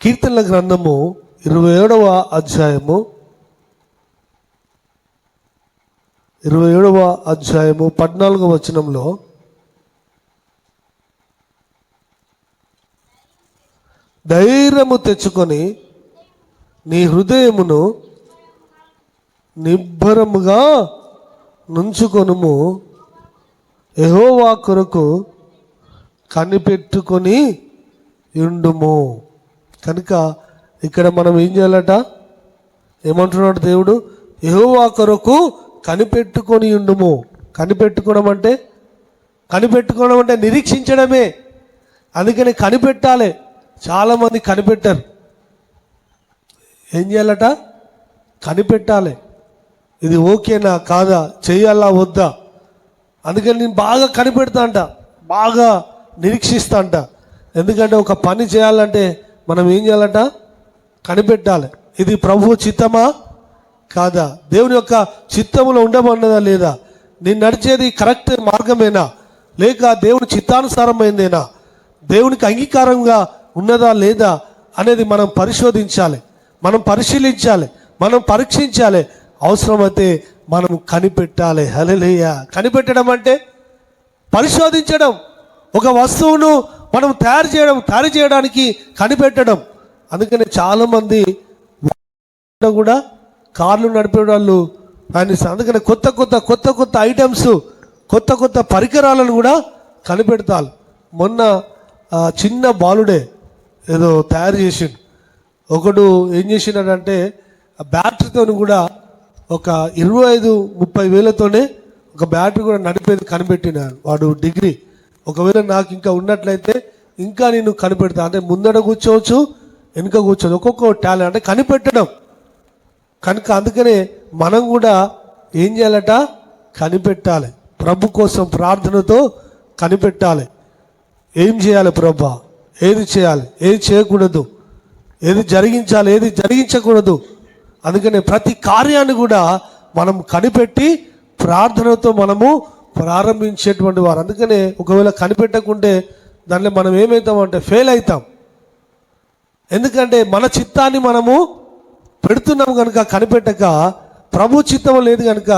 కీర్తనల గ్రంథము 27వ అధ్యాయము 14వ వచనంలో, ధైర్యము తెచ్చుకొని నీ హృదయమును నిబ్బరముగా నుంచుకొనుము, యెహోవా కొరకు కనిపెట్టుకొని ఉండుము. కనుక ఇక్కడ మనం ఏం చేయాలట? ఏమంటున్నాడు దేవుడు? యెహోవా కొరకు కనిపెట్టుకొని ఉండుము. కనిపెట్టుకోవడం అంటే నిరీక్షించడమే. అందుకని కనిపెట్టాలి. చాలామంది కనిపెట్టరు. ఏం చేయాలట? కనిపెట్టాలి. ఇది ఓకేనా కాదా, చేయాలా వద్దా. అందుకని నేను బాగా కనిపెడతా అంట, బాగా నిరీక్షిస్తా అంట. ఎందుకంటే ఒక పని చేయాలంటే మనం ఏం చేయాలంట? కనిపెట్టాలి. ఇది ప్రభువు చిత్తమా కాదా, దేవుని యొక్క చిత్తములో ఉండమన్నదా లేదా, నేను నడిచేది కరెక్ట్ మార్గమేనా, లేక దేవుని చిత్తానుసారమైందేనా, దేవునికి అంగీకారంగా ఉన్నదా లేదా అనేది మనం పరిశోధించాలి, మనం పరిశీలించాలి, మనం పరీక్షించాలి. అవసరమైతే మనం కనిపెట్టాలి. హల్లెలూయా. కనిపెట్టడం అంటే పరిశోధించడం. ఒక వస్తువును మనం తయారు చేయడానికి కనిపెట్టడం. అందుకని చాలామంది కూడా కార్లు నడిపే వాళ్ళు అందుకని కొత్త ఐటమ్స్, కొత్త పరికరాలను కూడా కనిపెడతారు. మొన్న చిన్న బాలుడే ఏదో తయారు చేసిండు. ఒకడు ఏం చేసినాడంటే బ్యాటరీతో కూడా ఒక 25-30 వేలతోనే ఒక బ్యాటరీ కూడా నడిపేది కనిపెట్టినాడు. వాడు డిగ్రీ. ఒకవేళ నాకు ఇంకా ఉన్నట్లయితే ఇంకా నేను కనిపెడతా. అంటే ముందర కూర్చోవచ్చు, వెనుక కూర్చోవచ్చు. ఒక్కొక్క టాలెంట్ అంటే కనిపెట్టడం. కనుక అందుకనే మనం కూడా ఏం చేయాలట? కనిపెట్టాలి. ప్రభు కోసం ప్రార్థనతో కనిపెట్టాలి. ఏం చేయాలి ప్రభా, ఏది చేయాలి, ఏది చేయకూడదు, ఏది జరిగించాలి, ఏది జరిగించకూడదు. అందుకనే ప్రతి కార్యాన్ని కూడా మనం కనిపెట్టి ప్రార్థనతో మనము ప్రారంభించేటువంటి వారు. అందుకనే ఒకవేళ కనిపెట్టకుంటే దానిలో మనం ఏమవుతామంటే ఫెయిల్ అవుతాం. ఎందుకంటే మన చిత్తాన్ని మనము పెడుతున్నాం కనుక, కనిపెట్టక ప్రభు చిత్తం లేదు కనుక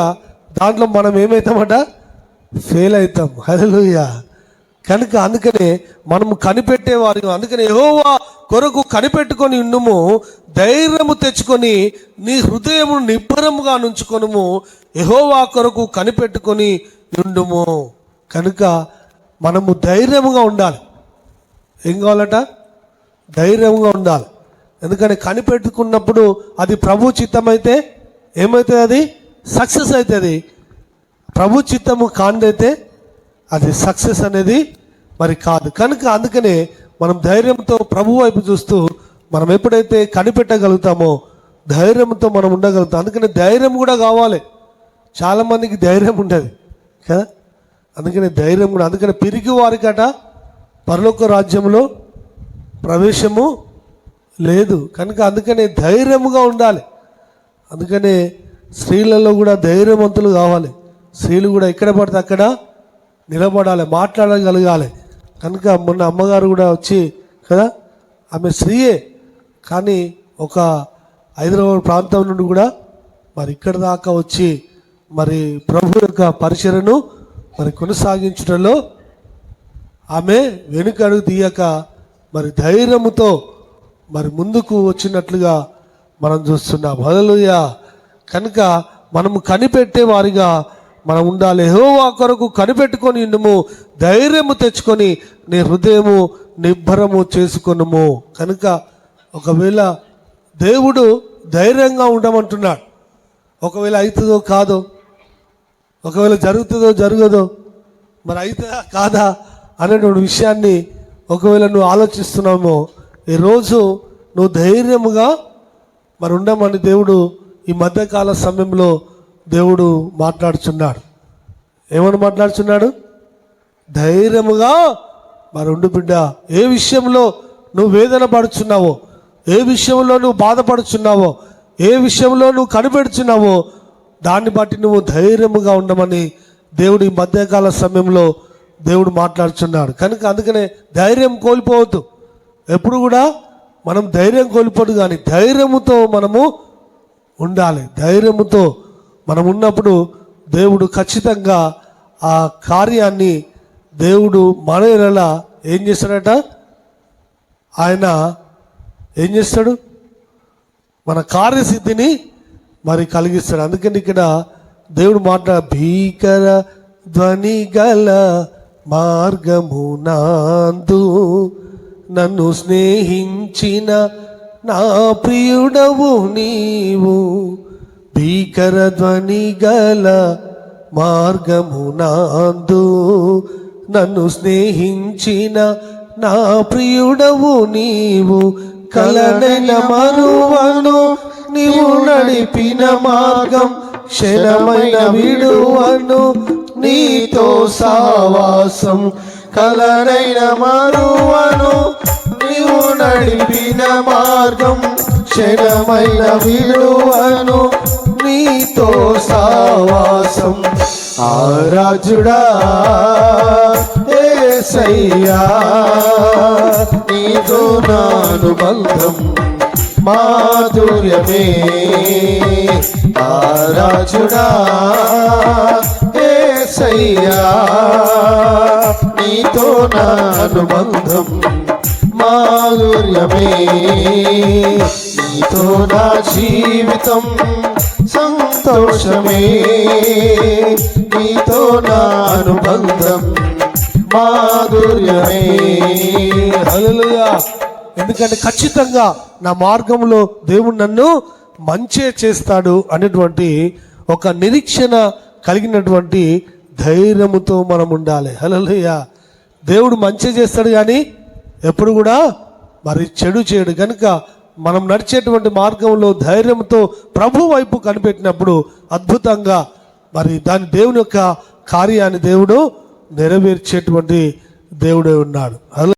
దాంట్లో మనం ఏమవుతామట? ఫెయిల్ అవుతాం. హల్లెలూయా. కనుక అందుకనే మనము కనిపెట్టేవారు. అందుకని యెహోవా కొరకు కనిపెట్టుకొని ఉండుము, ధైర్యము తెచ్చుకొని నీ హృదయమును నిబ్బరముగా నుంచుకొనుము, యెహోవా కొరకు కనిపెట్టుకొని ఉండుము. కనుక మనము ధైర్యముగా ఉండాలి. ఏం కావాలట? ధైర్యముగా ఉండాలి. ఎందుకంటే కనిపెట్టుకున్నప్పుడు అది ప్రభు చిత్తమైతే ఏమవుతుంది? అది సక్సెస్ అవుతుంది. ప్రభు చిత్తము కాందైతే అది సక్సెస్ అనేది మరి కాదు. కనుక అందుకనే మనం ధైర్యంతో ప్రభు వైపు చూస్తూ మనం ఎప్పుడైతే కనిపెట్టగలుగుతామో ధైర్యంతో మనం ఉండగలుగుతాం. అందుకని ధైర్యం కూడా కావాలి. చాలామందికి ధైర్యం ఉండదు కదా. అందుకని ధైర్యం కూడా. అందుకని పిరికి వారికట పరలోక రాజ్యంలో ప్రవేశము లేదు. కనుక అందుకనే ధైర్యముగా ఉండాలి. అందుకనే స్త్రీలలో కూడా ధైర్యవంతులు కావాలి. స్త్రీలు కూడా ఎక్కడ పడితే అక్కడ నిలబడాలి, మాట్లాడగలగాలి. కనుక మొన్న అమ్మగారు కూడా వచ్చి కదా, ఆమె స్త్రీయే కానీ ఒక హైదరాబాద్ ప్రాంతం నుండి కూడా మరి ఇక్కడ దాకా వచ్చి మరి ప్రభు యొక్క పరిచర్యను మరి కొనసాగించడంలో ఆమె వెనుకడుగు తీయక మరి ధైర్యముతో మరి ముందుకు వచ్చినట్లుగా మనం చూస్తున్నాం. హల్లెలూయా. కనుక మనము కనిపెట్టే వారిగా మనం ఉండాలి. యెహోవా కొరకు కనిపెట్టుకొని ఉండుము, ధైర్యము తెచ్చుకొని నీ హృదయము నిబ్బరము చేసుకొనుము. కనుక ఒకవేళ దేవుడు ధైర్యంగా ఉండమంటున్నాడు. ఒకవేళ అవుతుందో కాదో, ఒకవేళ జరుగుతుందో జరగదో, మరి అవుతుందా కాదా అనేటువంటి విషయాన్ని ఒకవేళ నువ్వు ఆలోచిస్తున్నామో, ఈరోజు నువ్వు ధైర్యముగా మరి ఉండమని దేవుడు ఈ మధ్యకాల సమయంలో దేవుడు మాట్లాడుచున్నాడు. ఏమని మాట్లాడుచున్నాడు? ధైర్యముగా మరి ఉండు బిడ్డ. ఏ విషయంలో నువ్వు వేదన పడుచున్నావో, ఏ విషయంలో నువ్వు బాధపడుచున్నావో, ఏ విషయంలో నువ్వు కనిపెడుచున్నావో దాన్ని బట్టి నువ్వు ధైర్యముగా ఉండమని దేవుడు ఈ మధ్యకాల సమయంలో దేవుడు మాట్లాడుచున్నాడు. కనుక అందుకనే ధైర్యం కోల్పోవద్దు. ఎప్పుడు కూడా మనం ధైర్యం కోల్పోదు, కానీ ధైర్యముతో మనము ఉండాలి. ధైర్యముతో మనం ఉన్నప్పుడు దేవుడు ఖచ్చితంగా ఆ కార్యాన్ని దేవుడు మన ఎడల ఏం చేస్తాడట? ఆయన ఏం చేస్తాడు? మన కార్యసిద్ధిని మరి కలిగిస్తాడు. అందుకని ఇక్కడ దేవుడు భీకర ధ్వని గల మార్గమునందు నన్ను స్నేహించిన నా ప్రియుడవు నీవు. భీకర ధ్వని గల మార్గమునందు నన్ను స్నేహించిన నా ప్రియుడవు నీవు. కలనైన మరువను నీవు నడిపిన మార్గం, క్షణమైన విడువను నీతో సావాసం. కలనైన మరువను నీవు నడిపిన మార్గం, క్షణమైన విడువను నీతో సావాసం. ఆరాజుడా యేసయ్యా, నీతో నా అనుబంధం మాధుర్యమే. ఆరాజుడా యేసయ్యా, నీతో నా అనుబంధం మాధుర్యమే. నీతో నా జీవితం సంతోషమే. నీతో నా అనుబంధం మాధుర్యమే. హల్లెలూయా. ఎందుకంటే ఖచ్చితంగా నా మార్గంలో దేవుడు నన్ను మంచే చేస్తాడు అనేటువంటి ఒక నిరీక్షణ కలిగినటువంటి ధైర్యముతో మనం ఉండాలి. హల్లెలూయా. దేవుడు మంచి చేస్తాడు, కానీ ఎప్పుడు కూడా మరి చెడు చేయడు. కనుక మనం నడిచేటువంటి మార్గంలో ధైర్యంతో ప్రభు వైపు కనిపెట్టినప్పుడు అద్భుతంగా మరి దాని దేవుని యొక్క కార్యాన్ని దేవుడు నెరవేర్చేటువంటి దేవుడే ఉన్నాడు.